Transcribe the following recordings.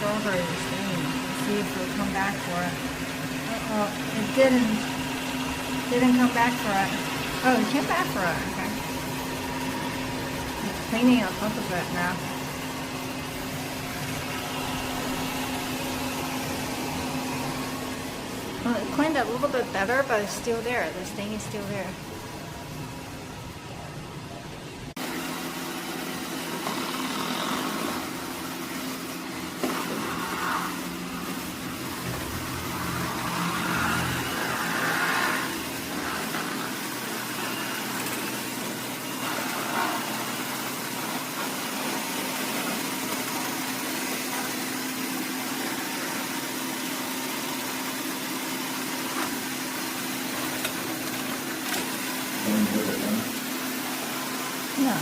over this thing. See if it'll come back for it. Uh-oh, it didn't come back for it. Oh, it came back for it, okay. It's cleaning up a bit now. Well, it cleaned up a little bit better, but it's still there. The stain is still there. Yeah.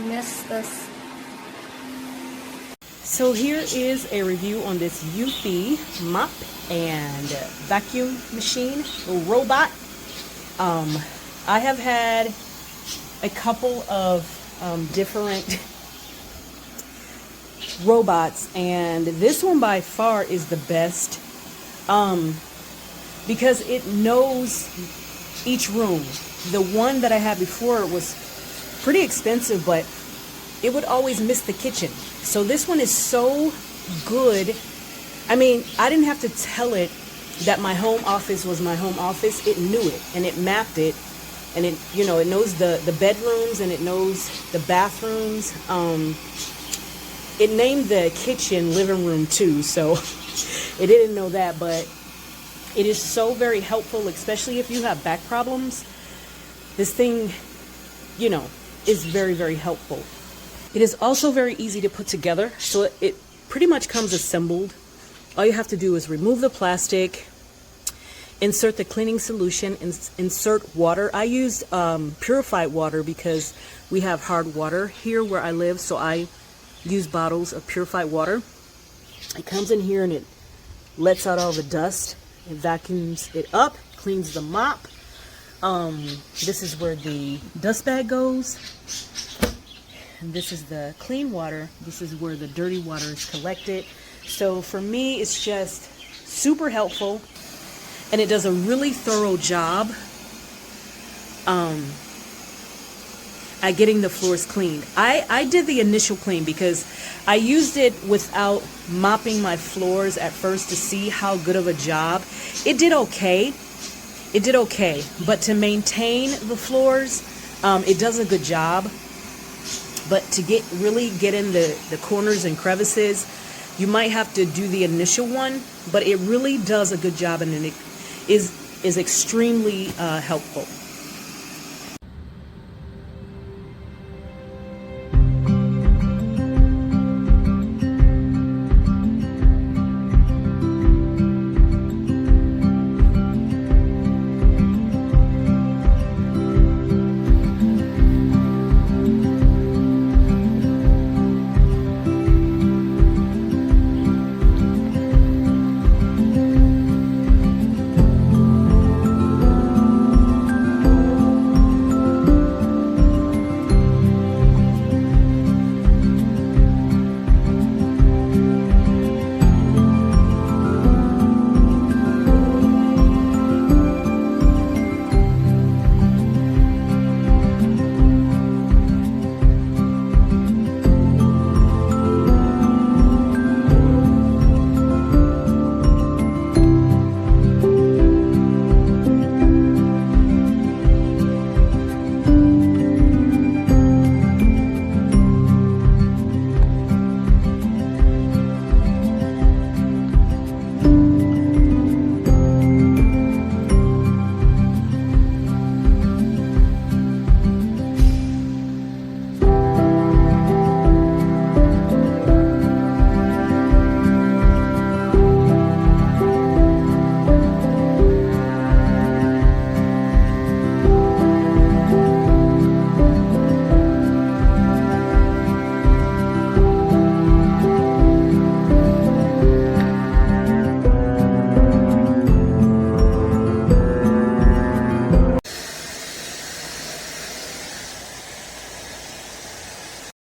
Missed this. So here is a review on this eufy mop and vacuum machine robot. I have had a couple of different robots, and this one by far is the best because it knows each room. The one that I had before was pretty expensive, but it would always miss the kitchen. So this one is so good. I mean, I didn't have to tell it that my home office was my home office. It knew it, and it mapped it, and it, you know, it knows the bedrooms, and it knows the bathrooms. It named the kitchen living room too, so it didn't know that, but it is so very helpful, especially if you have back problems. This thing, you know, is very, very helpful. It is also very easy to put together, so it pretty much comes assembled. All you have to do is remove the plastic, insert the cleaning solution, insert water. I used purified water because we have hard water here where I live, so I use bottles of purified water. It comes in here and it lets out all the dust. It vacuums it up, cleans the mop. This is where the dust bag goes. And this is the clean water. This is where the dirty water is collected. So for me, it's just super helpful, and it does a really thorough job at getting the floors cleaned. I did the initial clean because I used it without mopping my floors at first to see how good of a job. It did okay. It did okay, but to maintain the floors, it does a good job. But to really get in the corners and crevices, you might have to do the initial one, but it really does a good job, and it is extremely helpful.